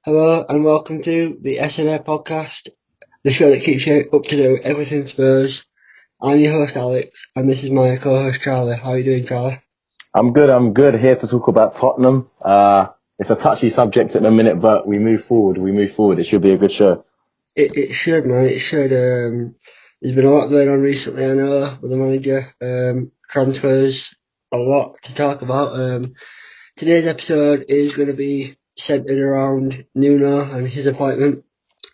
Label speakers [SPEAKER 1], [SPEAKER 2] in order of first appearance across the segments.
[SPEAKER 1] Hello and welcome to the SNA podcast, the show that keeps you up to date with everything Spurs. I'm your host Alex, and this is my co-host Charlie. How are you doing, Charlie?
[SPEAKER 2] I'm good. Here to talk about Tottenham. It's a touchy subject at the minute, but we move forward. It should be a good show.
[SPEAKER 1] It should, man. It should. There's been a lot going on recently, I know, with the manager. Transfers, a lot to talk about. Today's episode is going to be centered around Nuno and his appointment.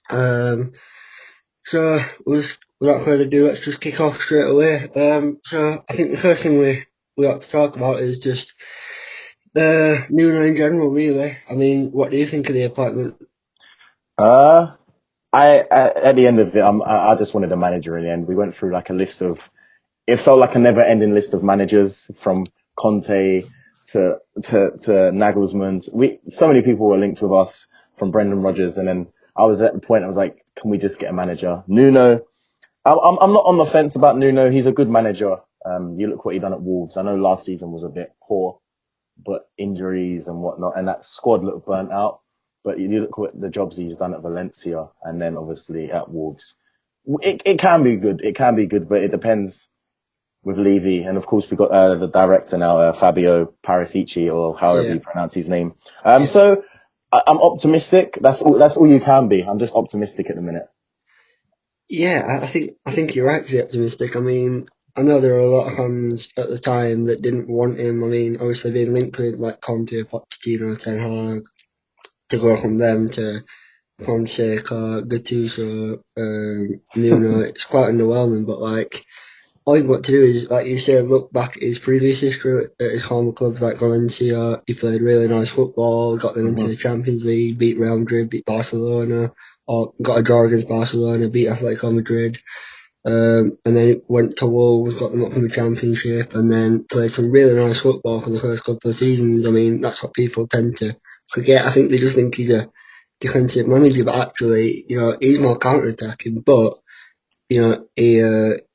[SPEAKER 1] So, without further ado, let's just kick off straight away. So I think the first thing we ought to talk about is just Nuno in general, really. I mean, what do you think of the appointment?
[SPEAKER 2] At the end of it, I just wanted a manager in the end. We went through like a list of, it felt like a never-ending list of managers from Conte to Nagelsmann. So many people were linked with us, from Brendan Rodgers, and then I was at the point I was like, can we just get a manager? Nuno. I'm not on the fence about Nuno. He's a good manager. You look what he done at Wolves. I know last season was a bit poor, but injuries and whatnot, and that squad looked burnt out. But you look at the jobs he's done at Valencia and then obviously at Wolves. It can be good. It can be good, but it depends with Levy. And of course, we got the director now, Fabio Paratici, or however you pronounce his name. So I'm optimistic. That's all you can be. I'm just optimistic at the minute.
[SPEAKER 1] Yeah, I think you're right to be optimistic. I mean, I know there were a lot of fans at the time that didn't want him. I mean, obviously being linked with like Conte, Pochettino, Ten Hag, to go from them to Fonseca, Gattuso, Nuno, it's quite underwhelming. But like, all you've got to do is, like you said, look back at his previous history at his former clubs like Valencia. He played really nice football, got them into the Champions League, beat Real Madrid, beat Barcelona, or got a draw against Barcelona, beat Atletico Madrid. And then went to Wolves, got them up from the Championship, and then played some really nice football for the first couple of seasons. I mean, that's what people tend to forget. I think they just think he's a defensive manager, but actually, he's more counter-attacking. But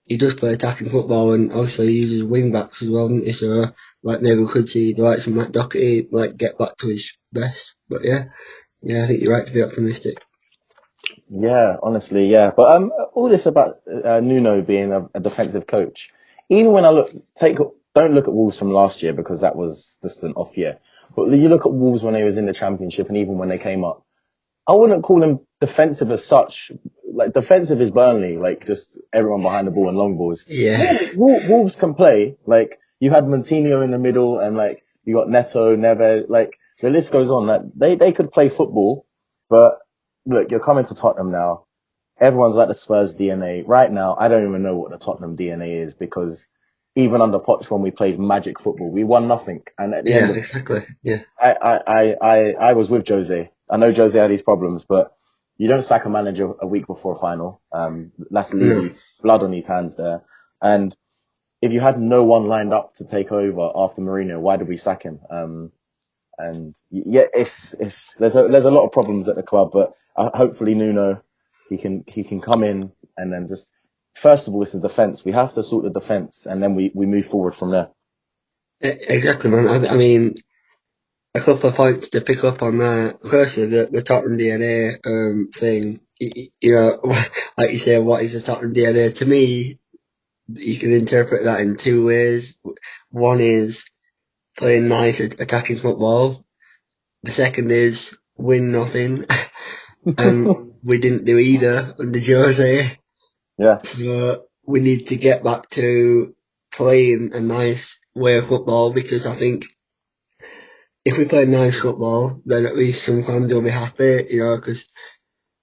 [SPEAKER 1] he does play attacking football, and obviously he uses wing backs as well, doesn't he? So like maybe we could see the likes of Matt Doherty like get back to his best. But yeah, I think you're right to be optimistic.
[SPEAKER 2] Yeah, honestly, yeah. But all this about Nuno being a defensive coach, even when don't look at Wolves from last year because that was just an off year. But you look at Wolves when they was in the Championship and even when they came up, I wouldn't call them defensive as such. Like defensive is Burnley, like just everyone behind the ball and long balls.
[SPEAKER 1] Yeah.
[SPEAKER 2] Wolves can play. Like you had Moutinho in the middle and like you got Neto, Neves. Like the list goes on. Like they could play football, but look, you're coming to Tottenham now. Everyone's like the Spurs DNA. Right now, I don't even know what the Tottenham DNA is because even under Poch when we played magic football, we won nothing. And at the end of
[SPEAKER 1] exactly. Yeah.
[SPEAKER 2] I was with Jose. I know Jose had these problems, but you don't sack a manager a week before a final. That's leaving blood on his hands there. And if you had no one lined up to take over after Mourinho, why did we sack him? And yeah, there's a lot of problems at the club, but hopefully Nuno, he can come in and then just, first of all, it's the defence. We have to sort the defence and then we move forward from there.
[SPEAKER 1] Exactly, man. I mean, a couple of points to pick up on that. Firstly, the Tottenham DNA thing. Like you say, what is the Tottenham DNA? To me, you can interpret that in two ways. One is playing nice attacking football. The second is win nothing, and we didn't do either under Jose.
[SPEAKER 2] Yeah.
[SPEAKER 1] So we need to get back to playing a nice way of football because I think if we play nice football, then at least some fans will be happy, because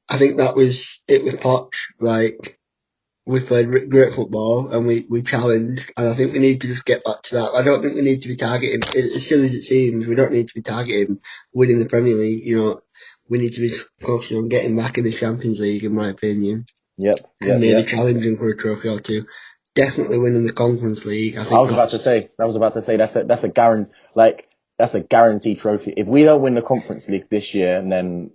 [SPEAKER 1] I think that was it with Poch. Like, we played great football and we challenged, and I think we need to just get back to that. I don't think we need to be targeting, as silly as it seems, we don't need to be targeting winning the Premier League, we need to be focusing on getting back in the Champions League, in my opinion.
[SPEAKER 2] Yep.
[SPEAKER 1] And maybe challenging for a trophy or two. Definitely winning the Conference League. I
[SPEAKER 2] was about to say that's a guarantee. Like that's a guaranteed trophy. If we don't win the Conference League this year, and then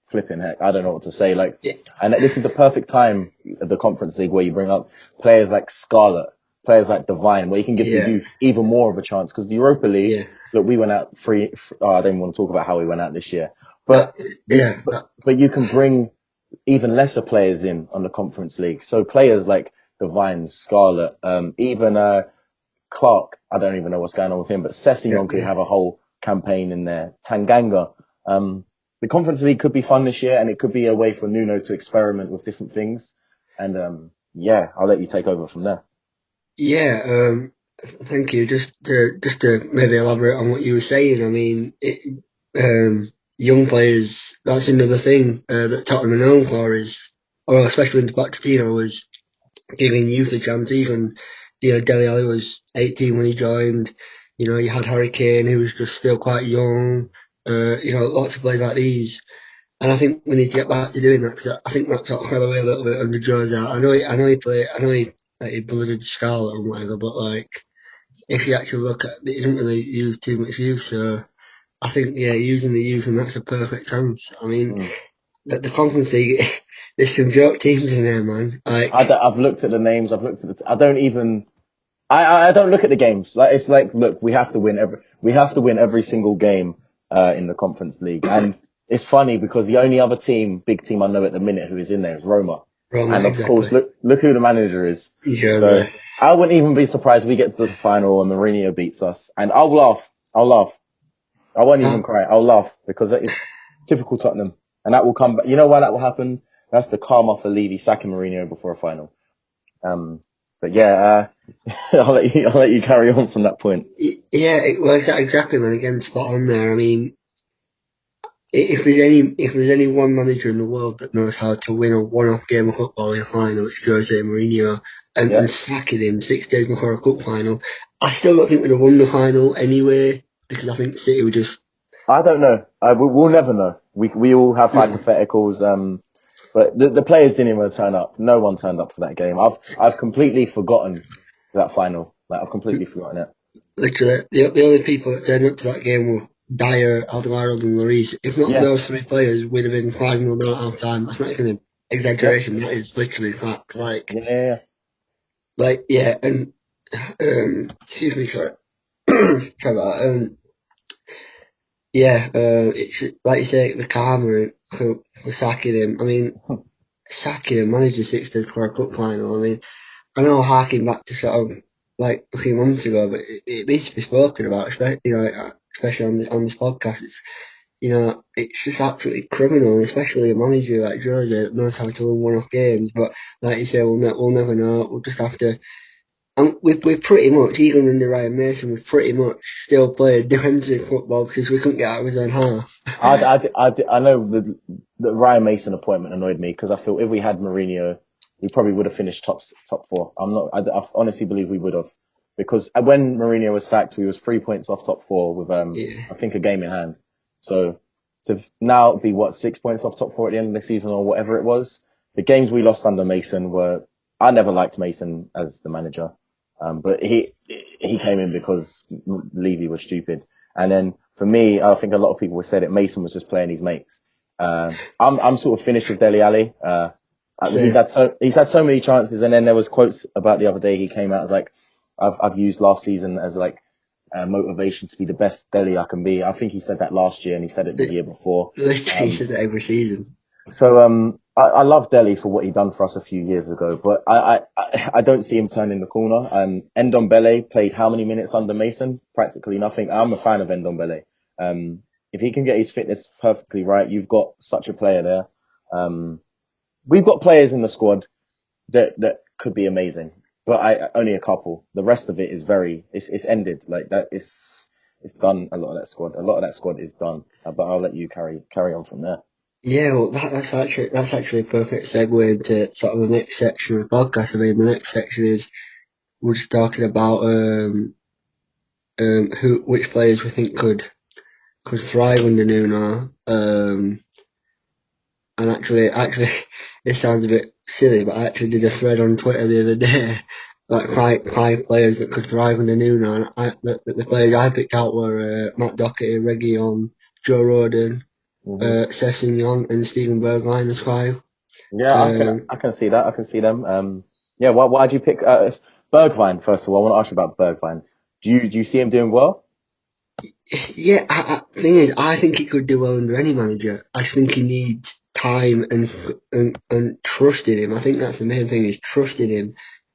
[SPEAKER 2] flipping heck, I don't know what to say. Like, and this is the perfect time of the Conference League where you bring up players like Scarlett, players like Divine, where you can give the youth even more of a chance. Because the Europa League, look, we went out free. I don't even want to talk about how we went out this year. But But you can bring even lesser players in on the Conference League. So players like Devine, Scarlett, even Clark, I don't even know what's going on with him, but Sessegnon could have a whole campaign in there. Tanganga. The Conference League could be fun this year, and it could be a way for Nuno to experiment with different things. And I'll let you take over from there.
[SPEAKER 1] Yeah, thank you. Just to maybe elaborate on what you were saying, I mean, young players, that's another thing that Tottenham are known for especially in Pochettino, was giving youth a chance. Even, Dele Alli was 18 when he joined. You had Harry Kane, who was just still quite young. Lots of players like these. And I think we need to get back to doing that, because I think that sort of fell away a little bit under Jose. I know he blooded Scarlet or whatever, but if you actually look at it, he didn't really use too much youth. So I think, using the youth, and that's a perfect chance. I mean, the Conference League, there's some joke teams in there, man.
[SPEAKER 2] I've looked at the names. I've looked at I don't even. I don't look at the games. It's like, look, we have to win every single game in the Conference League. And it's funny because the only other big team I know at the minute who is in there is Roma. And of course, look who the manager is.
[SPEAKER 1] Yeah,
[SPEAKER 2] so I wouldn't even be surprised if we get to the final and Mourinho beats us. And I'll laugh. I won't even cry. I'll laugh because it's typical Tottenham. And that will come back. You know why that will happen? That's the karma for Levy sacking Mourinho before a final. But I'll let you carry on from that point.
[SPEAKER 1] Yeah, exactly, man. Again, spot on there. I mean, if there's any one manager in the world that knows how to win a one-off game of football in a final, it's Jose Mourinho, and sacking him 6 days before a cup final. I still don't think we'd have won the final anyway, because I think City would just.
[SPEAKER 2] I don't know. We'll never know. We all have hypotheticals. But the players didn't even turn up. No one turned up for that game. I've completely forgotten that final. I've completely forgotten it.
[SPEAKER 1] Literally, the only people that turned up to that game were Dyer, Alderweireld and Lloris. If not those three players, we'd have been 5-0 down at half time. That's not even an exaggeration. That is literally facts. And excuse me, sorry. Sorry about that. It's like you say, the karma for sacking him. I mean, sacking him, managing 6 days for a cup final. I mean, I know harking back to sort of a few months ago, but it needs to be spoken about, especially on this podcast. It's just absolutely criminal, and especially a manager like Jose that knows how to win one-off games. But like you say, we'll never know. We'll just have to. And we've pretty much, even under Ryan Mason, we've pretty much still played defensive football because we couldn't get out of his own half.
[SPEAKER 2] I know the Ryan Mason appointment annoyed me because I feel if we had Mourinho, we probably would have finished top four. I honestly believe we would have, because when Mourinho was sacked, we was 3 points off top four with I think a game in hand. So to now be 6 points off top four at the end of the season or whatever it was. The games we lost under Mason I never liked Mason as the manager. But he came in because Levy was stupid. And then for me, I think a lot of people said it. Mason was just playing his mates. I'm sort of finished with Dele Alli. He's had so many chances. And then there was quotes about the other day. He came out as like, I've used last season as like motivation to be the best Dele I can be. I think he said that last year, and he said it the year before.
[SPEAKER 1] He said it every season.
[SPEAKER 2] So I love Dele for what he done for us a few years ago, but I don't see him turning the corner. Ndombele played how many minutes under Mason? Practically nothing. I'm a fan of Ndombele. If he can get his fitness perfectly right, you've got such a player there. We've got players in the squad that could be amazing, but only a couple. The rest of it is it's ended. Like that, it's done. A lot of that squad is done. But I'll let you carry on from there.
[SPEAKER 1] Yeah, well, that's actually a perfect segue into sort of the next section of the podcast. I mean, the next section is we're just talking about which players we think could thrive under Nuno. And actually, this sounds a bit silly, but I actually did a thread on Twitter the other day, like five players that could thrive under Nuno. And the players I picked out were Matt Doherty, Reguilon, Joe Rodon, Sessegnon and Steven Bergwijn as five.
[SPEAKER 2] Yeah, I can see that. I can see them. Why'd you pick Bergwijn? First of all, I want to ask you about Bergwijn. Do you see him doing well?
[SPEAKER 1] Yeah, thing is, I think he could do well under any manager. I just think he needs time and trust in him. I think that's the main thing, is trust in him.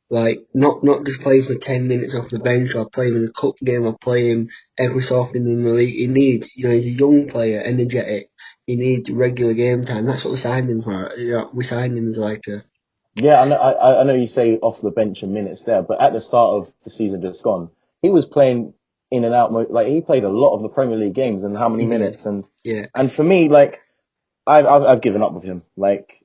[SPEAKER 1] Like, not just playing for 10 minutes off the bench, or play him in a cup game, or play him every so often in the league. He needs, he's a young player, energetic. He needs regular game time. That's what we signed him for. We signed him as like a,
[SPEAKER 2] Yeah, I know you say off the bench and minutes there, but at the start of the season just gone, he was playing in and out. Like he played a lot of the Premier League games, and how many
[SPEAKER 1] he did.
[SPEAKER 2] minutes? And
[SPEAKER 1] Yeah.
[SPEAKER 2] and for me, like I've given up with him. Like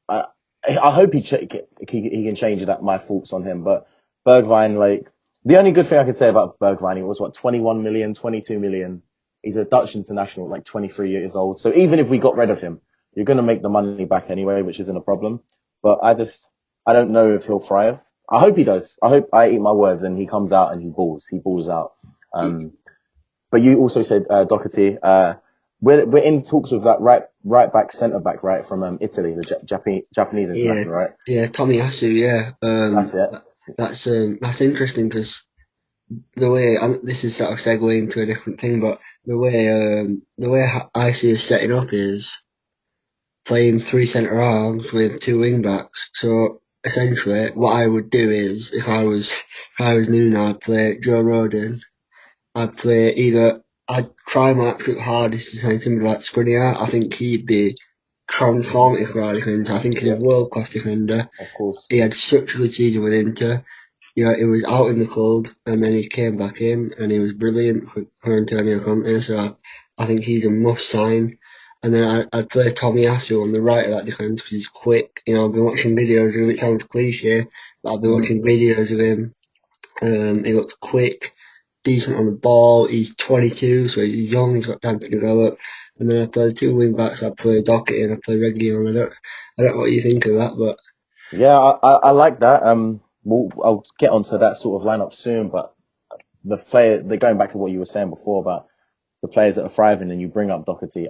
[SPEAKER 2] I I hope he can change that. My thoughts on him, but Bergwijn, like the only good thing I could say about Bergwijn, he was what 21 million, 22 million. He's a Dutch international, like 23 years old. So even if we got rid of him, you're going to make the money back anyway, which isn't a problem. But I don't know if he'll thrive. I hope he does. I hope I eat my words and he comes out and he balls. He balls out. But you also said Doherty. We're in talks with that right back, centre back, right, from Italy, the Japanese
[SPEAKER 1] Yeah,
[SPEAKER 2] international, right?
[SPEAKER 1] yeah, Tomiyasu, yeah.
[SPEAKER 2] That's it.
[SPEAKER 1] That's interesting, because the way, and this is sort of segueing into a different thing, but the way I see us setting up is playing three centre halves with two wing backs. So essentially, what I would do is, if I was Nuno, I'd play Joe Rodon. I'd try my absolute hardest to sign somebody like Skriniar. I think he'd be transformative for our defence. I think he's a
[SPEAKER 2] Yeah,
[SPEAKER 1] world class defender.
[SPEAKER 2] of course.
[SPEAKER 1] He had such a good season with Inter. He was out in the cold, and then he came back in, and he was brilliant for Antonio Conte. So I think he's a must sign. And then I'd play Tomiyasu on the right of that defence, because he's quick. I've been watching videos of him. It sounds cliche, but I've been
[SPEAKER 2] Mm.
[SPEAKER 1] watching videos of him. He looks quick, decent on the ball. He's 22, so he's young. He's got time to develop. And then I play two wing backs. I play Doherty and I play Reguilon. I don't know what you think of that, but
[SPEAKER 2] Yeah, I like that. I'll get onto that sort of lineup soon, but they're going back to what you were saying before about the players that are thriving, and you bring up Doherty.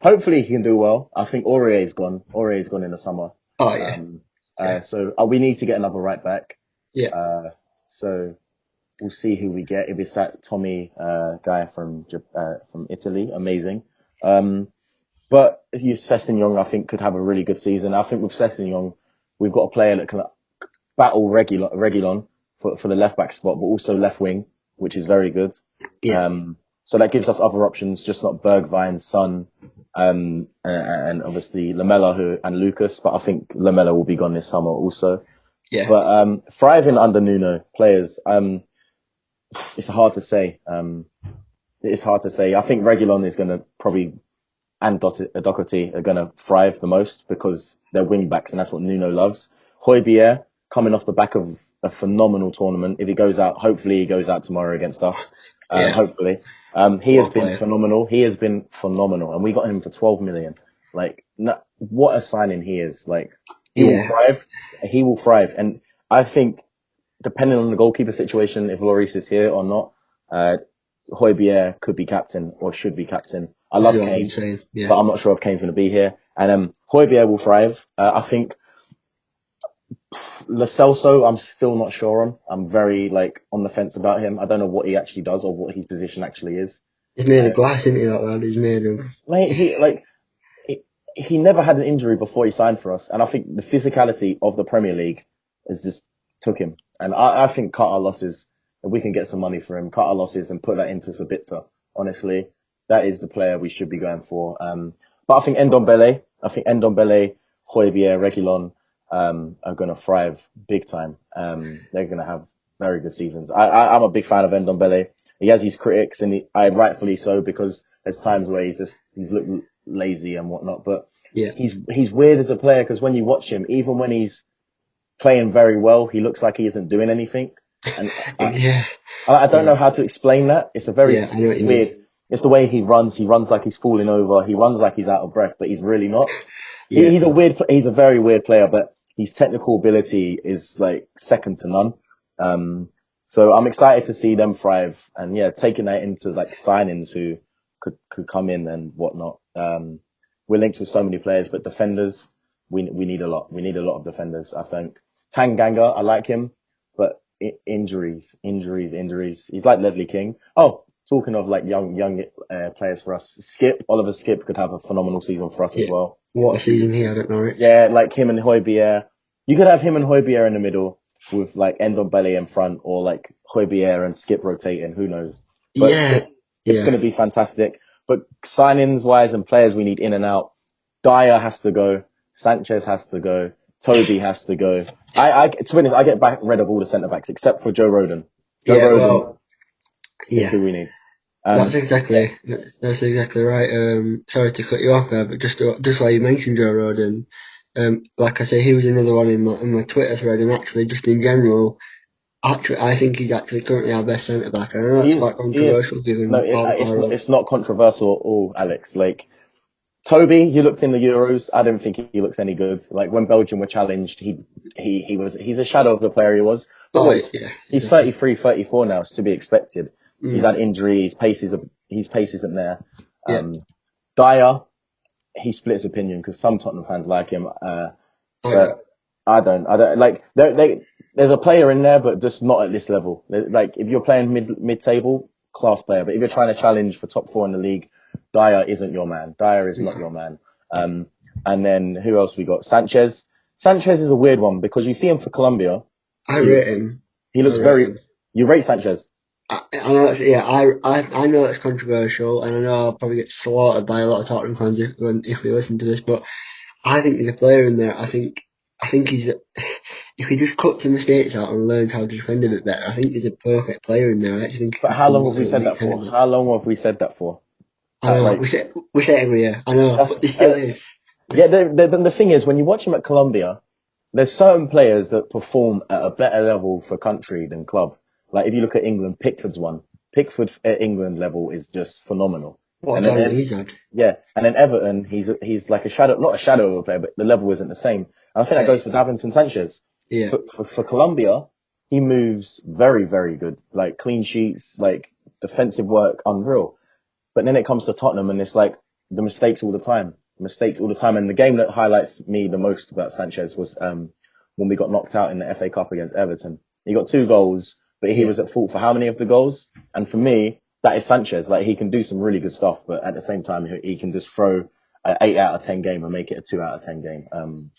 [SPEAKER 2] Hopefully he can do well. I think Aurier's gone. Aurier's gone in the summer.
[SPEAKER 1] oh yeah,
[SPEAKER 2] Um,
[SPEAKER 1] yeah,
[SPEAKER 2] so we need to get another right back.
[SPEAKER 1] yeah,
[SPEAKER 2] So we'll see who we get. If it's that Tommy guy from Italy, amazing. But you Sessegnon, I think, could have a really good season. I think with Sessegnon, we've got a player that can battle Reguilon for the left back spot, but also left wing, which is very good.
[SPEAKER 1] yeah.
[SPEAKER 2] So that gives us other options, just not Bergwijn, Son, and obviously Lamela and Lucas. But I think Lamela will be gone this summer also.
[SPEAKER 1] Yeah,
[SPEAKER 2] But thriving under Nuno players, it's hard to say. It's hard to say. I think Reguilon is going to probably, and Doherty are going to thrive the most because they're wing backs, and that's what Nuno loves. Højbjerg, coming off the back of a phenomenal tournament. If he goes out, hopefully he goes out tomorrow against us.
[SPEAKER 1] yeah.
[SPEAKER 2] Hopefully. He has
[SPEAKER 1] What a
[SPEAKER 2] been
[SPEAKER 1] player.
[SPEAKER 2] phenomenal. He has been phenomenal, and we got him for 12 million. Like, no, what a signing he is. Like, he will
[SPEAKER 1] Yeah,
[SPEAKER 2] thrive. He will thrive. And I think, depending on the goalkeeper situation, if Lloris is here or not, Højbjerg could be captain or should be captain. I
[SPEAKER 1] this is
[SPEAKER 2] love
[SPEAKER 1] what I've been
[SPEAKER 2] Kane,
[SPEAKER 1] saying. Yeah,
[SPEAKER 2] but I'm not sure if Kane's going to be here. And Højbjerg will thrive. I think Lo Celso, I'm still not sure on. I'm very on the fence about him. I don't know what he actually does or what his position actually is.
[SPEAKER 1] he's made
[SPEAKER 2] Uh,
[SPEAKER 1] of glass, isn't he? That lad. He's made of.
[SPEAKER 2] mate, he never had an injury before he signed for us, and I think the physicality of the Premier League has just took him. And I think cut our losses. If we can get some money for him, cut our losses and put that into Sabitzer. Honestly, that is the player we should be going for. But I think Ndombele, Højbjerg, Reguilon are going to thrive big time. They're going to have very good seasons. I'm a big fan of Ndombele. He has his critics, and I rightfully so, because there's times where he's looked lazy and whatnot. But
[SPEAKER 1] Yeah,
[SPEAKER 2] he's weird as a player, because when you watch him, even when he's playing very well, he looks like he isn't doing anything. And
[SPEAKER 1] yeah,
[SPEAKER 2] I don't
[SPEAKER 1] yeah,
[SPEAKER 2] know how to explain that.
[SPEAKER 1] yeah. I know
[SPEAKER 2] It's
[SPEAKER 1] what you mean.
[SPEAKER 2] weird. It's the way he runs. He runs like he's falling over. He runs like he's out of breath, but he's really not.
[SPEAKER 1] Yeah,
[SPEAKER 2] He's a very weird player, but his technical ability is like second to none. So I'm excited to see them thrive, and yeah, taking that into like signings who could come in and whatnot. We're linked with so many players, but defenders, we need a lot. We need a lot of defenders, I think. Tanganga, I like him, but injuries. He's like Ledley King. Oh, talking of like young players for us, Oliver Skip could have a phenomenal season for us as well.
[SPEAKER 1] What a season he had at Norwich.
[SPEAKER 2] Yeah, like him and Højbjerg. You could have him and Højbjerg in the middle with like Ndombele in front, or like Højbjerg and Skip rotating. Who knows? But Skip's going to be fantastic. But signings wise and players we need in and out. Dyer has to go. Sanchez has to go. Toby has to go. To be honest, I get rid of all the centre backs except for Joe Rodon. Joe Rodon is who we need.
[SPEAKER 1] That's exactly right. Sorry to cut you off there, but just while you mentioned Joe Rodon, like I say, he was another one in my Twitter thread, and actually just in general, I think he's actually currently our best centre back. I know that's quite controversial.
[SPEAKER 2] It's not controversial at all, Alex. Like Toby, you looked in the Euros. I don't think he looks any good. Like when Belgium were challenged, he's a shadow of the player he was. But he's 33, 34 now. It's to be expected. He's had injury. His pace isn't there. Dyer, he split his opinion because some Tottenham fans like him, but I don't. Like there's a player in there, but just not at this level. Like if you're playing mid-table, class player. But if you're trying to challenge for top 4 in the league, Dyer isn't your man. Dyer is not your man. And then who else we got? Sanchez. Sanchez is a weird one because you see him for Colombia.
[SPEAKER 1] I rate him.
[SPEAKER 2] He looks You rate Sanchez?
[SPEAKER 1] I know I know that's controversial, and I know I'll probably get slaughtered by a lot of Tottenham fans if we listen to this, but I think there's a player in there. I think he's if he just cuts the mistakes out and learns how to defend a bit better, I think he's a perfect player in there. I actually think.
[SPEAKER 2] But how long have we said that for? How long have we said that for?
[SPEAKER 1] I know, we say it every year. I know, but he still is.
[SPEAKER 2] Yeah, the thing is, when you watch him at Colombia, there's certain players that perform at a better level for country than club. Like if you look at England, Pickford's one. Pickford at England level is just phenomenal.
[SPEAKER 1] What a talent he's had.
[SPEAKER 2] Yeah, and then Everton, he's like not a shadow of a player, but the level isn't the same. And I think that goes for Davinson Sanchez.
[SPEAKER 1] Yeah.
[SPEAKER 2] For Colombia, he moves very, very good. Like clean sheets, like defensive work, unreal. But then it comes to Tottenham, and it's like the mistakes all the time. And the game that highlights me the most about Sanchez was when we got knocked out in the FA Cup against Everton. He got 2 goals, but he was at fault for how many of the goals? And for me, that is Sanchez. Like he can do some really good stuff, but at the same time, he can just throw an 8 out of 10 game and make it a 2 out of 10 game.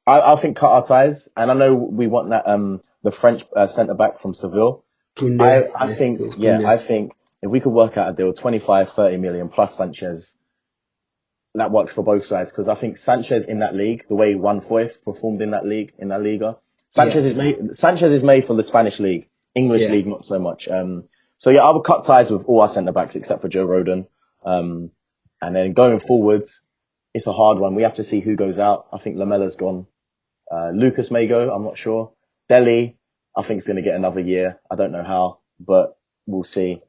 [SPEAKER 2] I think cut our ties, and I know we want that the French centre back from Seville. I think if we could work out a deal, 25, 30 million plus Sanchez, that works for both sides. Because I think Sanchez in that league, the way Juan Foyth performed in that Liga, Sanchez is made for the Spanish league. English league, not so much. So I would cut ties with all our centre backs except for Joe Rodon. And then going forwards, it's a hard one. We have to see who goes out. I think Lamella's gone. Lucas may go. I'm not sure. Dele, I think is going to get another year. I don't know how, but we'll see.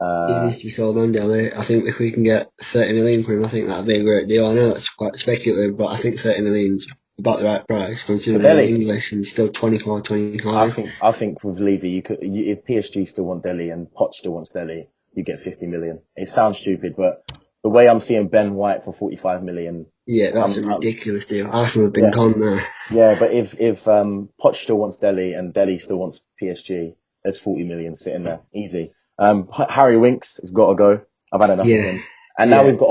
[SPEAKER 1] He needs to be sold on, Dele. I think if we can get 30 million for him, I think that'd be a great deal. I know it's quite speculative, but I think 30 million's about the right price considering English and still 24, 25.
[SPEAKER 2] I think with Levy, if PSG still want Dele and Poch still wants Dele, you get 50 million. It sounds stupid, but the way I'm seeing Ben White for 45 million.
[SPEAKER 1] Yeah, that's a ridiculous deal. Arsenal have been gone there.
[SPEAKER 2] Yeah, but if Poch still wants Dele and Dele still wants PSG, there's 40 million sitting there. Easy. Harry Winks has got to go. I've had enough of him. And now we've got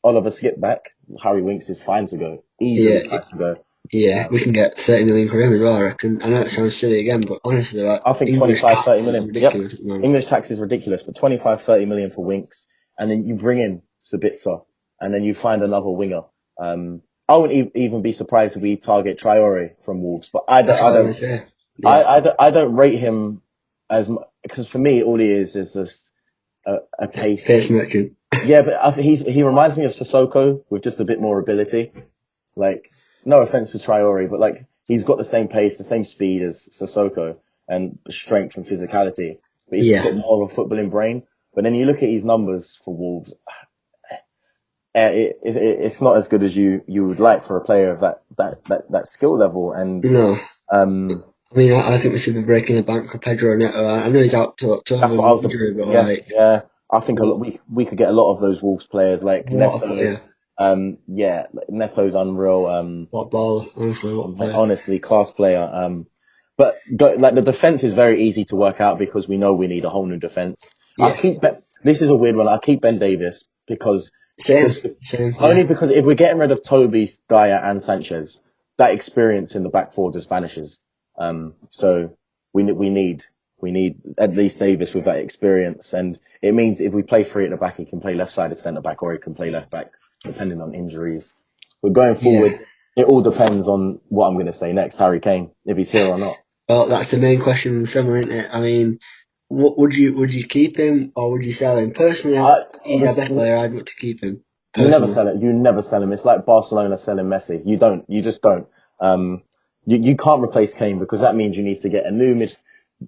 [SPEAKER 2] Oliver Skip back. Harry Winks is fine to go. Easily fine to go.
[SPEAKER 1] Yeah, we can get 30 million for him as well, I reckon. I know it sounds silly again, but honestly,
[SPEAKER 2] I think 25, 30 million.
[SPEAKER 1] Ridiculous at the moment.
[SPEAKER 2] English tax is ridiculous, but 25, 30 million for Winks. And then you bring in Sabitzer, and then you find another winger. I wouldn't even be surprised if we target Traore from Wolves, but I don't rate him as much, because for me, all he is just a pace
[SPEAKER 1] merchant.
[SPEAKER 2] Yeah, but he reminds me of Sissoko with just a bit more ability. Like, no offense to Traore, but like he's got the same pace, the same speed as Sissoko, and strength and physicality. But he's just got more of a footballing brain. But then you look at his numbers for Wolves, it's not as good as you would like for a player of that skill level. And
[SPEAKER 1] no, I mean, I think we should be breaking the bank for Pedro Neto. I know he's out to
[SPEAKER 2] that's what I was. But I think we could get a lot of those Wolves players like Neto. Neto's unreal.
[SPEAKER 1] What ball,
[SPEAKER 2] honestly, class player. But like the defense is very easy to work out because we know we need a whole new defense. this is a weird one. I keep Ben Davies because
[SPEAKER 1] Same.
[SPEAKER 2] Only because if we're getting rid of Toby, Dyer, and Sanchez, that experience in the back four just vanishes. So we need at least Davis with that experience, and it means if we play three at the back, he can play left-sided centre back or he can play left back, depending on injuries. But going forward, it all depends on what I'm going to say next. Harry Kane, if he's here or not.
[SPEAKER 1] Well, that's the main question in the summer, isn't it? I mean, what would you keep him or would you sell him? Personally, he's our best player. I'd want to keep him.
[SPEAKER 2] Personally. You never sell him. It's like Barcelona selling Messi. You just don't. You can't replace Kane because that means you need to get a new mid.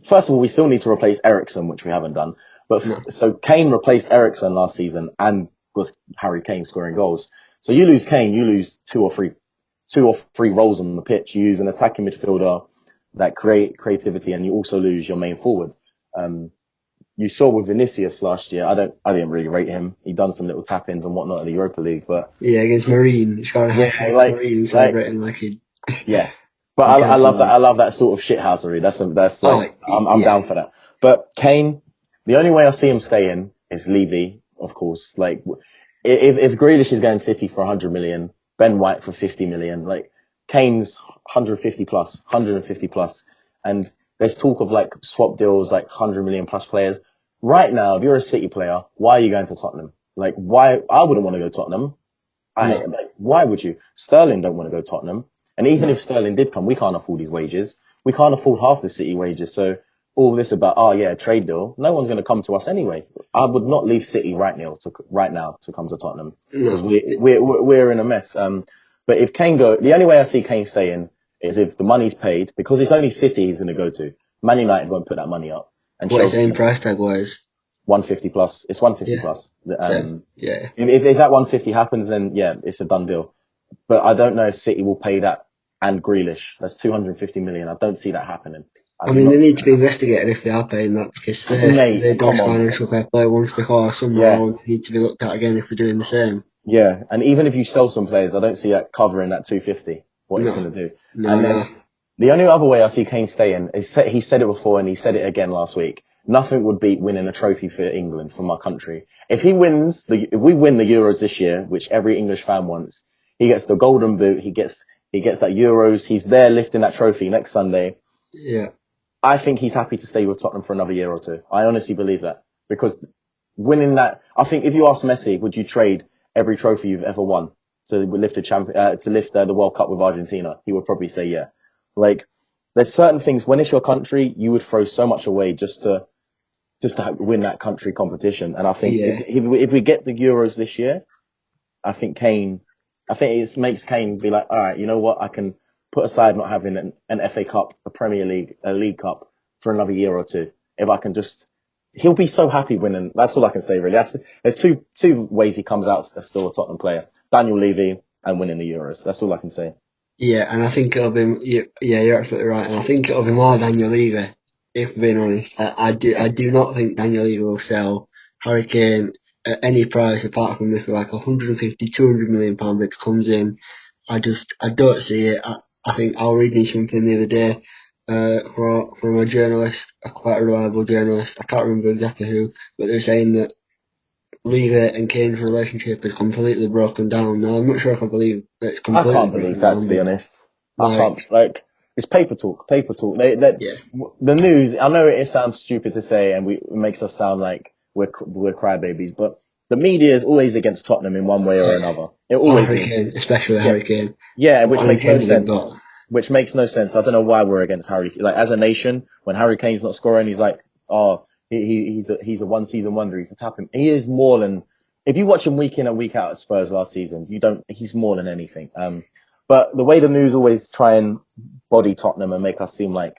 [SPEAKER 2] First of all, we still need to replace Eriksen, which we haven't done. But so Kane replaced Eriksen last season and was Harry Kane scoring goals. So you lose Kane, you lose two or three roles on the pitch. You use an attacking midfielder that create creativity, and you also lose your main forward. You saw with Vinicius last year. I didn't really rate him. He done some little tap-ins and whatnot in the Europa League, but
[SPEAKER 1] against Mourinho, he's got Mourinho celebrating like he.
[SPEAKER 2] Yeah, but I love that. I love that sort of shithousery. That's like I'm down for that. But Kane, the only way I see him staying is Levy, of course. Like if Grealish is going City for 100 million, Ben White for 50 million, like Kane's 150 plus, and there's talk of like swap deals, like 100 million plus players. Right now, if you're a City player, why are you going to Tottenham? Like, why? I wouldn't want to go to Tottenham. Why would you? Sterling don't want to go to Tottenham. And even if Sterling did come, we can't afford his wages. We can't afford half the City wages. So all this about, trade deal, no one's going to come to us anyway. I would not leave City right now to come to Tottenham because we're in a mess. But if Kane the only way I see Kane staying is if the money's paid, because it's only City he's going to go to. Man United won't put that money up. And
[SPEAKER 1] what Chelsea, price tag wise?
[SPEAKER 2] 150 plus. It's 150 plus. If that 150 happens, then it's a done deal. But I don't know if City will pay that and Grealish. That's 250 million. I don't see that happening.
[SPEAKER 1] They need to be investigated if they are paying that because they don't financial fair play once before. Somehow need to be looked at again if they're doing the same.
[SPEAKER 2] Yeah, and even if you sell some players, I don't see that covering that 250. What it's going to do. Then the only other way I see Kane staying is he said it before and he said it again last week. Nothing would beat winning a trophy for England, for my country. If we win the Euros this year, which every English fan wants, he gets the golden boot. He gets that Euros. He's there lifting that trophy next Sunday.
[SPEAKER 1] Yeah.
[SPEAKER 2] I think he's happy to stay with Tottenham for another year or two. I honestly believe that because winning that, I think if you ask Messi, would you trade every trophy you've ever won to lift the World Cup with Argentina? He would probably say yeah. Like there's certain things when it's your country, you would throw so much away just to win that country competition. And I think if we get the Euros this year, I think it makes Kane be like, all right, you know what? I can put aside not having an FA Cup, a Premier League, a League Cup for another year or two. If I can he'll be so happy winning. That's all I can say, really. There's two ways he comes out as still a Tottenham player. Daniel Levy and winning the Euros. That's all I can say.
[SPEAKER 1] Yeah, and I think it'll be, you're absolutely right. And I think it'll be more Daniel Levy, if we're being honest. I do not think Daniel Levy will sell Harry Kane at any price apart from if like 150, 200 million pound bid comes in. I don't see it. I think I was reading something the other day from a journalist, a quite reliable journalist. I can't remember exactly who, but they were saying that Levy and Kane's relationship is completely broken down. Now, I'm not sure I can believe that it's completely broken down.
[SPEAKER 2] I can't believe that, to be honest. I can't, it's paper talk. The news, I know it sounds stupid to say and it makes us sound like we're crybabies, but the media is always against Tottenham in one way or another. It always is.
[SPEAKER 1] Kane, especially Harry Kane.
[SPEAKER 2] Yeah, which makes no sense. Which makes no sense. I don't know why we're against Harry. Like as a nation, when Harry Kane's not scoring, he's like, oh, he's a one season wonder. He's a tapping. He is more than. If you watch him week in and week out at Spurs last season, he's more than anything. But the way the news always try and body Tottenham and make us seem like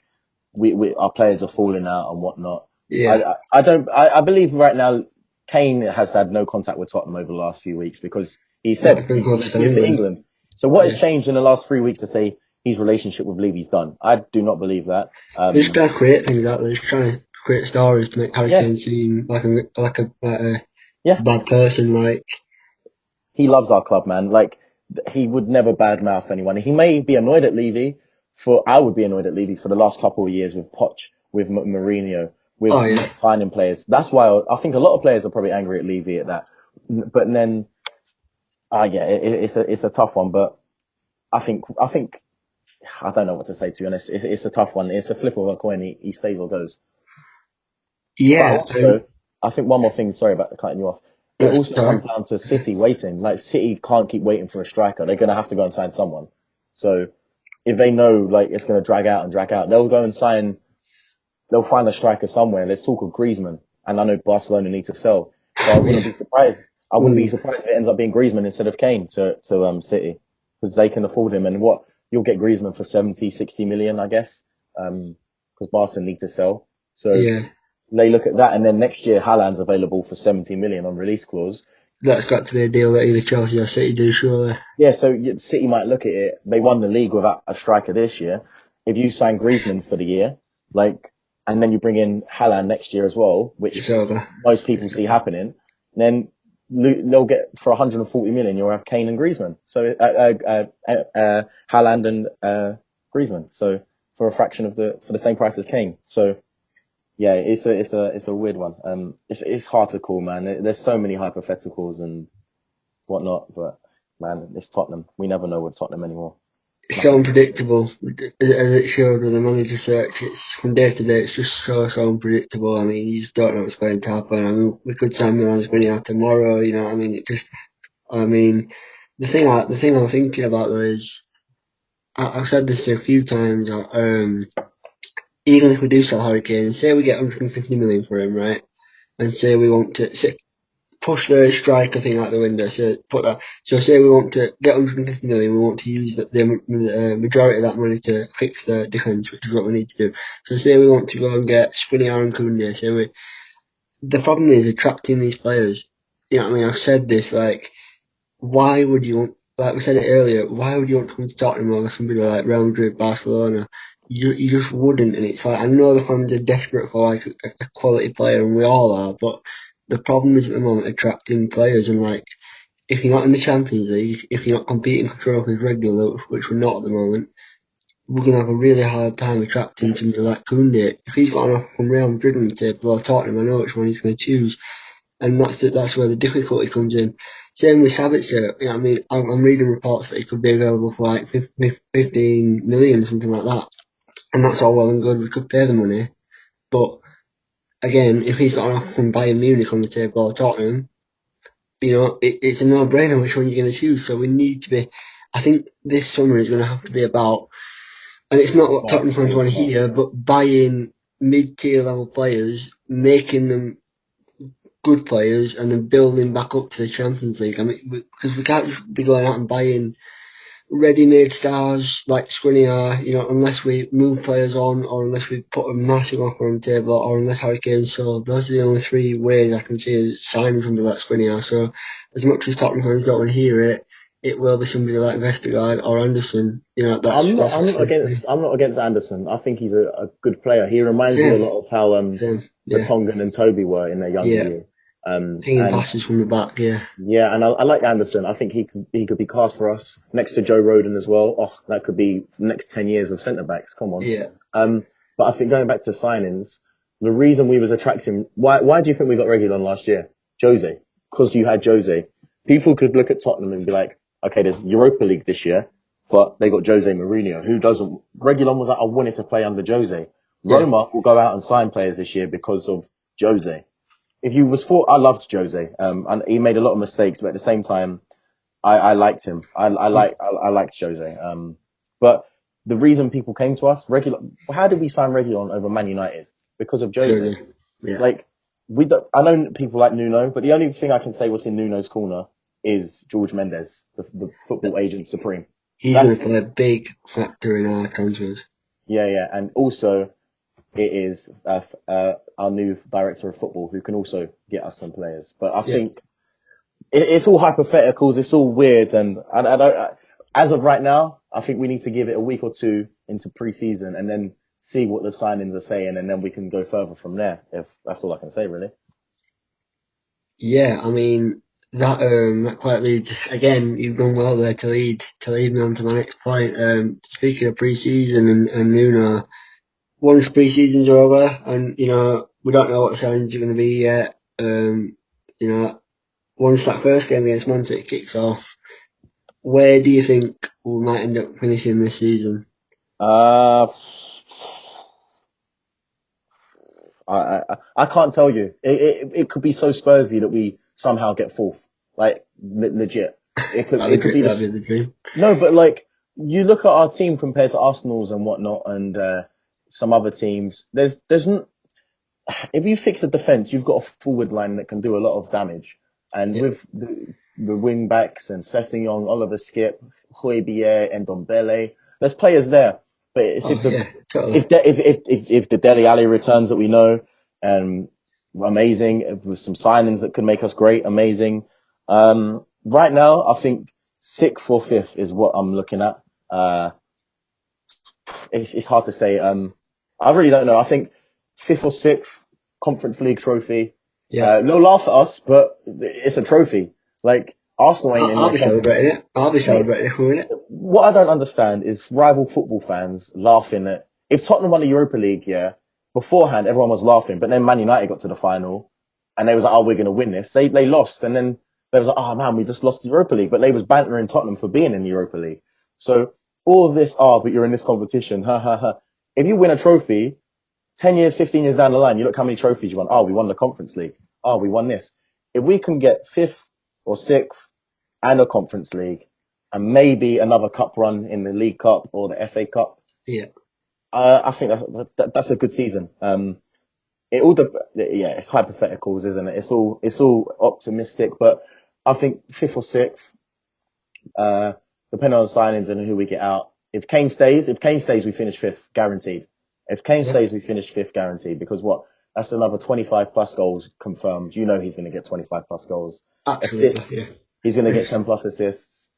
[SPEAKER 2] our players are falling out and whatnot.
[SPEAKER 1] Yeah.
[SPEAKER 2] I believe right now Kane has had no contact with Tottenham over the last few weeks because he said he's here for England. So what has changed in the last 3 weeks to say his relationship with Levy's done? I do not believe that.
[SPEAKER 1] They're just trying to create things out there. They're just trying to create stories to make Harry Kane seem like a bad person. Like
[SPEAKER 2] he loves our club, man. Like he would never badmouth anyone. He may be annoyed at Levy I would be annoyed at Levy for the last couple of years with Poch, with Mourinho. with
[SPEAKER 1] Oh, yeah.
[SPEAKER 2] not signing players. That's why I think a lot of players are probably angry at Levy at that. But then, it's a tough one. But I think I don't know what to say, to be honest. It's a tough one. It's a flip of a coin. He stays or goes. But
[SPEAKER 1] Yeah,
[SPEAKER 2] also, I think one more thing. Sorry about cutting you off. It also comes down to City waiting. Like, City can't keep waiting for a striker. They're going to have to go and sign someone. So if they know like it's going to drag out, they'll go and sign. They'll find a striker somewhere. There's talk of Griezmann, and I know Barcelona need to sell. So I wouldn't be surprised. I wouldn't be surprised if it ends up being Griezmann instead of Kane to City, because they can afford him. And what you'll get Griezmann for 70, 60 million, I guess, because Barca need to sell. So
[SPEAKER 1] yeah,
[SPEAKER 2] they look at that, and then next year Haaland's available for 70 million on release clause.
[SPEAKER 1] that's got to be a deal that either Chelsea or City do, surely.
[SPEAKER 2] Yeah, so City might look at it. They won the league without a striker this year. If you sign Griezmann for the year, like, and then you bring in Haaland next year as well, which
[SPEAKER 1] It's over.
[SPEAKER 2] most people see happening, then they'll get for 140 million. You'll have Kane and Griezmann. So Haaland and Griezmann. So for a fraction of for the same price as Kane. So yeah, it's a weird one. It's hard to call, man. There's so many hypotheticals and whatnot, but man, it's Tottenham. We never know with Tottenham anymore.
[SPEAKER 1] It's so unpredictable, as it showed with the manager search. It's from day to day. It's just so unpredictable. I mean, you just don't know what's going to happen. I mean, we could sign Milan's Skriniar tomorrow. You know what I mean? I mean, the thing I'm thinking about though is, I've said this a few times. Even if we do sell Harry Kane, say we get 150 million for him, right? And say we want to push the striker thing out the window. So put that. So say we want to get 150 million. We want to use the majority of that money to fix the defence, which is what we need to do. So say we want to go and get Skriniar and Koundé. The problem is attracting these players. You know what I mean? I've said this, like, why would you want, like we said it earlier, why would you want to come to Tottenham over somebody like Real Madrid, Barcelona? You just wouldn't, and it's like, I know the fans are desperate for like a quality player, and we all are, but the problem is at the moment attracting players, and like, if you're not in the Champions League, if you're not competing for trophies regularly, which we're not at the moment, we're going to have a really hard time attracting somebody like Koundé. If he's got an offer from Real Madrid on the table or Tottenham, I know which one he's going to choose. And that's where the difficulty comes in. Same with Sabitzer. You know, I mean, I'm reading reports that he could be available for like 15 million, something like that. And that's all well and good. We could pay the money. But again, if he's got an offer from Bayern Munich on the table or Tottenham, you know, it's a no-brainer which one you're going to choose. So we need to be, I think this summer is going to have to be about, and it's not what Tottenham fans want to hear, but buying mid-tier level players, making them good players, and then building back up to the Champions League. I mean, because we can't just be going out and buying ready-made stars like Skriniar, you know, unless we move players on, or unless we put a massive offer on the table, or unless Harry Kane's sold. Those are the only three ways I can see signing somebody like Skriniar. So, as much as Tottenham fans don't want to hear it, it will be somebody like Vestergaard or Anderson. You know,
[SPEAKER 2] I'm not against Anderson. I think he's a good player. He reminds me a lot of how Vertonghen and Toby were in their younger years.
[SPEAKER 1] Pinging passes from the back,
[SPEAKER 2] yeah, and I like Anderson. I think he could be cast for us next to Joe Rodon as well. Oh, that could be the next 10 years of centre backs. Come on.
[SPEAKER 1] Yeah.
[SPEAKER 2] But I think going back to signings, the reason we was attracting, why do you think we got Reguilon last year? Jose, because you had Jose. People could look at Tottenham and be like, okay, there's Europa League this year, but they got Jose Mourinho. Who doesn't? Reguilon was like, I wanted to play under Jose. Roma will go out and sign players this year because of Jose. If you was I loved Jose. And he made a lot of mistakes, but at the same time, I liked him. I liked Jose. But the reason people came to us, how did we sign Reguilon over Man United? Because of Jose.
[SPEAKER 1] Yeah.
[SPEAKER 2] Like, I know people like Nuno, but the only thing I can say what's in Nuno's corner is George Mendes, the football agent supreme.
[SPEAKER 1] He's going to play a big factor in our transfers.
[SPEAKER 2] Yeah. And also, it is our new director of football who can also get us some players. But I think it's all hypotheticals. It's all weird. And I don't, as of right now, I think we need to give it a week or two into pre-season and then see what the signings are saying. And then we can go further from there, if that's all I can say, really.
[SPEAKER 1] Yeah, I mean, that quite leads, again, you've done well there to lead me on to my next point. Speaking of pre-season and Nuno, once pre-season's over and, you know, we don't know what the signings are going to be yet. Once that first game against Man City kicks off, where do you think we might end up finishing this season?
[SPEAKER 2] Uh, I can't tell you. It could be so Spursy that we somehow get fourth. Like legit. It could be
[SPEAKER 1] That'd be the dream.
[SPEAKER 2] no, but like you look at our team compared to Arsenal's and whatnot, and some other teams. If you fix the defense, you've got a forward line that can do a lot of damage, and
[SPEAKER 1] Yeah.
[SPEAKER 2] with the wing backs and Sessegnon, Oliver Skip, Højbjerg, and Dombele, there's players there. But it's
[SPEAKER 1] Totally.
[SPEAKER 2] if the Dele Alli returns that we know, amazing with some signings that could make us great, amazing. Right now, I think sixth or fifth is what I'm looking at. It's hard to say. I really don't know. I think fifth or sixth Conference League trophy.
[SPEAKER 1] Yeah.
[SPEAKER 2] No laugh at us, but it's a trophy. Like Arsenal ain't in
[SPEAKER 1] I'll
[SPEAKER 2] the
[SPEAKER 1] be celebrating it. I'll be celebrating if we win it.
[SPEAKER 2] What I don't understand is rival football fans laughing at if Tottenham won the Europa League, yeah, beforehand everyone was laughing, but then Man United got to the final and they was like, oh, we're gonna win this. They lost, and then they was like, oh man, we just lost the Europa League, but they was bantering Tottenham for being in the Europa League. So all of this, but you're in this competition, ha ha ha. If you win a trophy, 10 years, 15 years down the line, you look how many trophies you won. Oh, we won the Conference League. Oh, we won this. If we can get fifth or sixth and a Conference League and maybe another cup run in the League Cup or the FA Cup,
[SPEAKER 1] Yeah.
[SPEAKER 2] I think that's a good season. It's hypotheticals, isn't it? It's all optimistic, but I think fifth or sixth, depending on the signings and who we get out. If Kane stays, we finish fifth, guaranteed. If Kane stays, we finish fifth, guaranteed. Because what? That's another 25 plus goals confirmed. You know he's going to get 25 plus goals.
[SPEAKER 1] Absolutely.
[SPEAKER 2] Assists,
[SPEAKER 1] Yeah.
[SPEAKER 2] he's going to get 10 plus assists.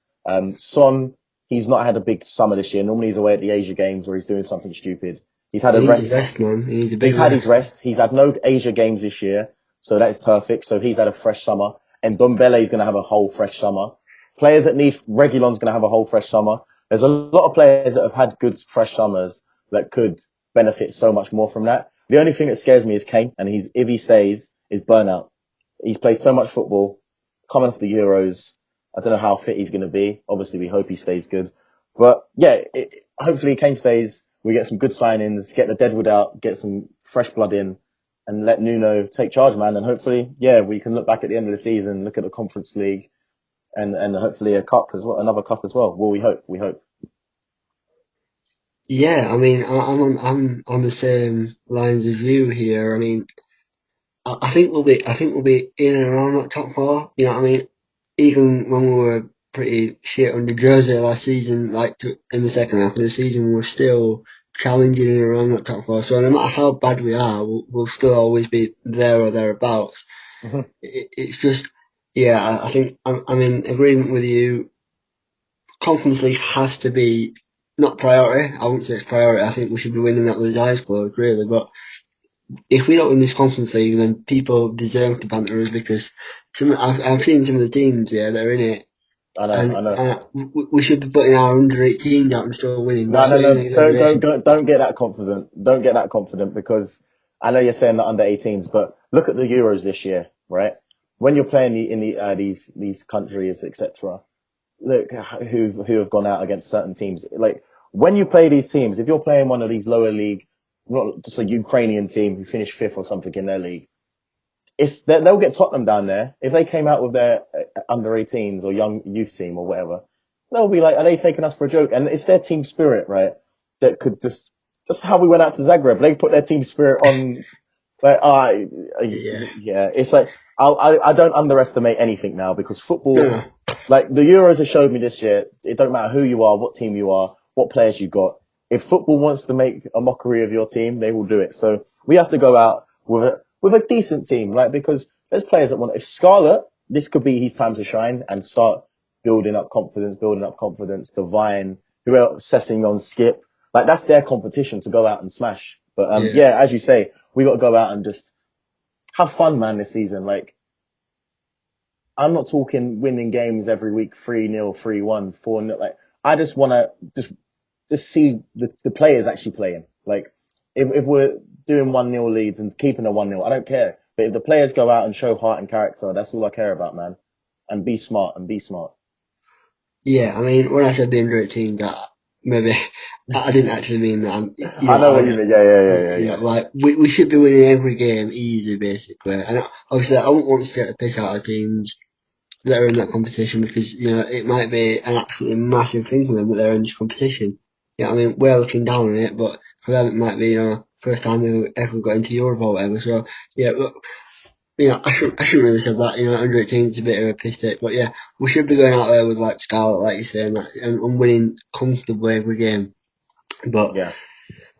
[SPEAKER 2] Son, he's not had a big summer this year. Normally he's away at the Asia Games where he's doing something stupid. He's had
[SPEAKER 1] He
[SPEAKER 2] a
[SPEAKER 1] needs
[SPEAKER 2] rest.
[SPEAKER 1] a rest, man. He needs a big
[SPEAKER 2] He's had his rest. He's had no Asia Games this year, so that is perfect. So he's had a fresh summer. And Dombele is going to have a whole fresh summer. Players that need Reguilon's going to have a whole fresh summer. There's a lot of players that have had good fresh summers that could benefit so much more from that. The only thing that scares me is Kane, and if he stays, is burnout. He's played so much football, coming off the Euros. I don't know how fit he's going to be. Obviously, we hope he stays good. But yeah, hopefully Kane stays. We get some good signings, get the deadwood out, get some fresh blood in, and let Nuno take charge, man. And hopefully, yeah, we can look back at the end of the season, look at the Conference League, and hopefully a cup as well, another cup as well. Well, we hope.
[SPEAKER 1] Yeah, I mean, I'm on the same lines as you here. I mean, I think we'll be in and around that top four. You know what I mean? Even when we were pretty shit under Jose last season, in the second half of the season, we're still challenging in and around that top four. So no matter how bad we are, we'll still always be there or thereabouts.
[SPEAKER 2] Mm-hmm.
[SPEAKER 1] It's just, yeah, I think I'm in agreement with you. Conference League has to be not priority. I wouldn't say it's priority. I think we should be winning that with his eyes closed, really. But if we don't win this Conference League, then people deserve to banter us because I've seen some of the teams, yeah, that are in it,
[SPEAKER 2] I
[SPEAKER 1] and
[SPEAKER 2] know.
[SPEAKER 1] we should be putting our under 18s out and still winning.
[SPEAKER 2] No,
[SPEAKER 1] That's
[SPEAKER 2] no,
[SPEAKER 1] not
[SPEAKER 2] no.
[SPEAKER 1] even an exaggeration.
[SPEAKER 2] Don't get that confident. Don't get that confident because I know you're saying that under 18s, but look at the Euros this year, right? When you're playing these countries, etc. Look who have gone out against certain teams. Like when you play these teams, if you're playing one of these lower league, not just a Ukrainian team who finished fifth or something in their league, they'll get Tottenham down there. If they came out with their under 18s or young youth team or whatever, they'll be like, are they taking us for a joke? And it's their team spirit, right? That could just how we went out to Zagreb. They put their team spirit on. Like,
[SPEAKER 1] Yeah.
[SPEAKER 2] yeah, it's like I don't underestimate anything now because
[SPEAKER 1] No,
[SPEAKER 2] football,
[SPEAKER 1] no.
[SPEAKER 2] like the Euros have showed me this year, it don't matter who you are, what team you are, what players you got. If football wants to make a mockery of your team, they will do it. So we have to go out with a decent team, like because there's players that want. If Scarlett, this could be his time to shine and start building up confidence. Divine, who else? Sessegnon, Skip, like that's their competition to go out and smash. But
[SPEAKER 1] Yeah.
[SPEAKER 2] yeah, as you say, we got to go out and just have fun, man, this season. Like, I'm not talking winning games every week 3-0, 3-1, 4-0. Like, I just want to just see the players actually playing. Like, if we're doing 1-0 leads and keeping a 1-0. I don't care. But if the players go out and show heart and character, that's all I care about, man. And be smart.
[SPEAKER 1] Yeah, I mean, when I said the under-18, that maybe I didn't actually mean that.
[SPEAKER 2] I know what you mean. Yeah.
[SPEAKER 1] Like we should be winning every game easy, basically. And obviously, I wouldn't want to take the piss out of teams that are in that competition because it might be an absolutely massive thing for them that they're in this competition. Yeah, I mean, we're looking down on it, but for them it might be first time they ever got into Europe or whatever. So yeah, look. I shouldn't really say that. Under 18 is a bit of a piss take, but yeah, we should be going out there with like Scarlet, like you're saying, and winning comfortably every game. But
[SPEAKER 2] yeah,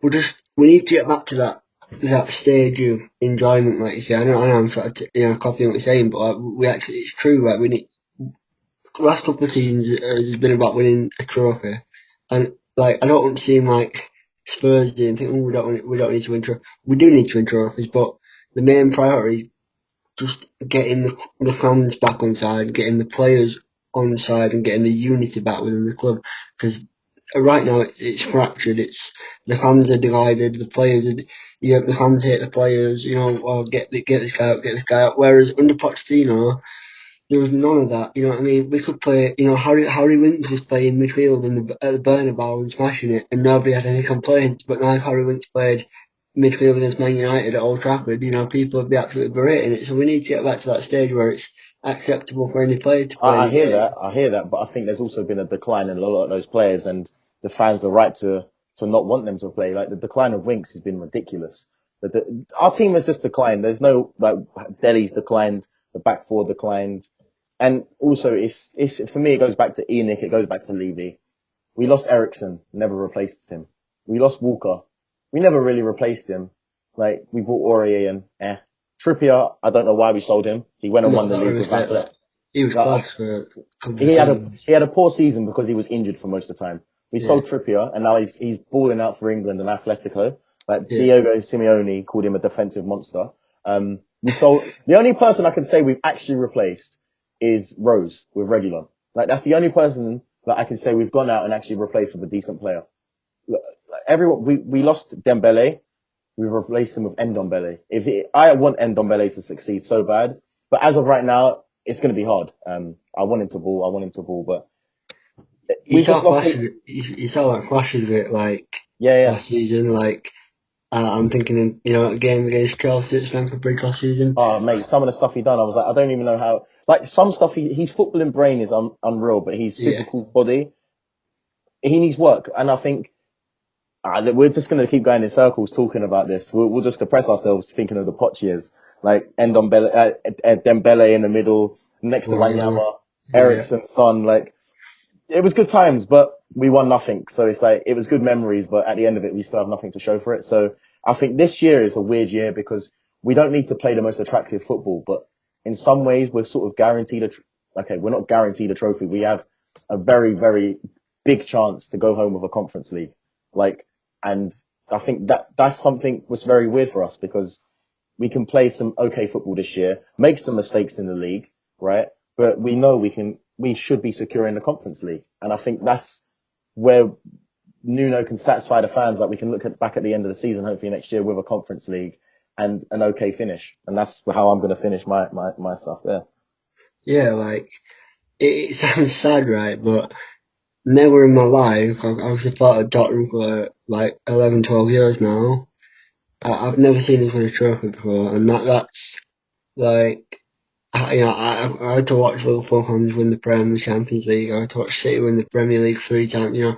[SPEAKER 1] we need to get back to that stage of enjoyment, like you say. I know I'm sort of copying what you're saying, but we actually it's true. Like we need last couple of seasons has been about winning a trophy, and like I don't want to seem like Spurs do and think, we don't need to win trophies. We do need to win trophies, but the main priority is just getting the fans back on side, getting the players on side, and getting the unity back within the club. Because right now it's fractured. It's the fans are divided. The players, the fans hate the players. Or get this guy out, get this guy out. Whereas under Pochettino, there was none of that. You know what I mean? We could play. Harry Winks was playing midfield at the Bernabeu and smashing it, and nobody had any complaints. But now Harry Winks played midfield against Man United at Old Trafford, people would be absolutely berating it. So we need to get back to that stage where it's acceptable for any player to play.
[SPEAKER 2] I hear that, but I think there's also been a decline in a lot of those players, and the fans are right to not want them to play. Like the decline of Winks has been ridiculous. Our team has just declined. There's no like Delhi's declined, the back four declined, and also it's for me it goes back to Enoch, it goes back to Levy. We lost Ericsson, never replaced him. We lost Walker, we never really replaced him. Like we bought Aurier and Trippier, I don't know why we sold him. He went and won the league with that.
[SPEAKER 1] He was class for
[SPEAKER 2] he had a poor season because he was injured for most of the time. We sold Trippier and now he's balling out for England and Atletico. Like Diego Simeone called him a defensive monster. We sold the only person I can say we've actually replaced is Rose with Reguilon. Like that's the only person that I can say we've gone out and actually replaced with a decent player. Everyone we lost Dembele. We've replaced him with Ndombele. I want Ndombele to succeed so bad, but as of right now, it's going to be hard. I want him to ball, but
[SPEAKER 1] we just lost. You saw like flashes of it, like last season. Like I'm thinking, a game against Chelsea at Stamford Bridge last season.
[SPEAKER 2] Oh mate, some of the stuff he done, I was like, I don't even know how. Like some stuff, his footballing brain is unreal, but his physical body, he needs work, and I think. We're just going to keep going in circles talking about this. We'll just depress ourselves thinking of the Poch years. Like Dembele in the middle, next to Wanyama, Ericsson's son. Like, it was good times, but we won nothing. So it's like, it was good memories, but at the end of it, we still have nothing to show for it. So I think this year is a weird year because we don't need to play the most attractive football, but in some ways we're sort of guaranteed we're not guaranteed a trophy. We have a very, very big chance to go home with a Conference League. And I think that's something was very weird for us because we can play some okay football this year, make some mistakes in the league, right? But we know we should be secure in the Conference League. And I think that's where Nuno can satisfy the fans. Like we can look back at the end of the season, hopefully next year with a Conference League and an okay finish. And that's how I'm going to finish my stuff there.
[SPEAKER 1] Yeah, like it sounds sad, right? But never in my life, I've supported Tottenham for like 11, 12 years now. I've never seen us win a trophy before, and that's like, I had to watch Liverpool fans win the Premier Champions League. I had to watch City win the Premier League 3 times.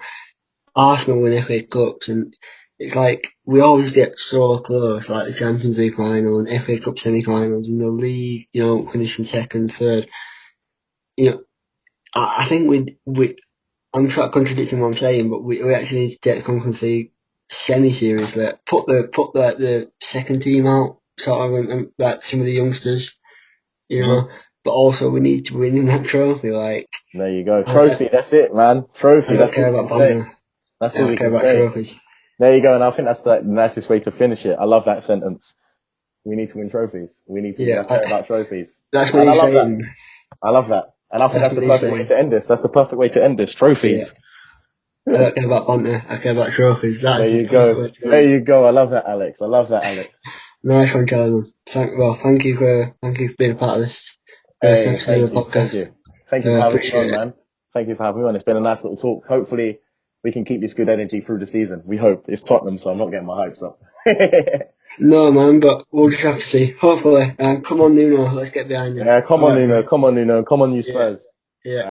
[SPEAKER 1] Arsenal win FA Cups, and it's like we always get so close, like the Champions League final and FA Cup semi-finals, and the league, finishing second, third. I think we I'm sort of contradicting what I'm saying, but we actually need to take the Conference League semi-seriously. Put the second team out, sort of, and like some of the youngsters, But also we need to win that trophy. Like
[SPEAKER 2] there you go, trophy. That's it, man. Trophy.
[SPEAKER 1] I don't care about Bama.
[SPEAKER 2] That's all we
[SPEAKER 1] care
[SPEAKER 2] can
[SPEAKER 1] about
[SPEAKER 2] say.
[SPEAKER 1] Trophies.
[SPEAKER 2] There you go, and I think that's the nicest way to finish it. I love that sentence. We need to win trophies. We need to care about trophies.
[SPEAKER 1] That's what you're saying.
[SPEAKER 2] I love that. And I think that's the perfect way to end this. That's the perfect way to end this. Trophies.
[SPEAKER 1] I don't care about banter. I care about trophies. That's
[SPEAKER 2] There you go. There you go. I love that, Alex. I love that, Alex.
[SPEAKER 1] Nice one, Charlie. Thank you for being a part of this first episode of the podcast.
[SPEAKER 2] Thank you. Thank you for having me on,
[SPEAKER 1] Appreciate it.
[SPEAKER 2] man. Thank you for having me on. It's been a nice little talk. Hopefully, we can keep this good energy through the season. We hope. It's Tottenham, so I'm not getting my hopes up.
[SPEAKER 1] No, man, but we'll just have to see. Hopefully. Come on, Nuno. Let's get behind you.
[SPEAKER 2] Come on, Nuno. Come on, Nuno. Come on, you Spurs.
[SPEAKER 1] Yeah.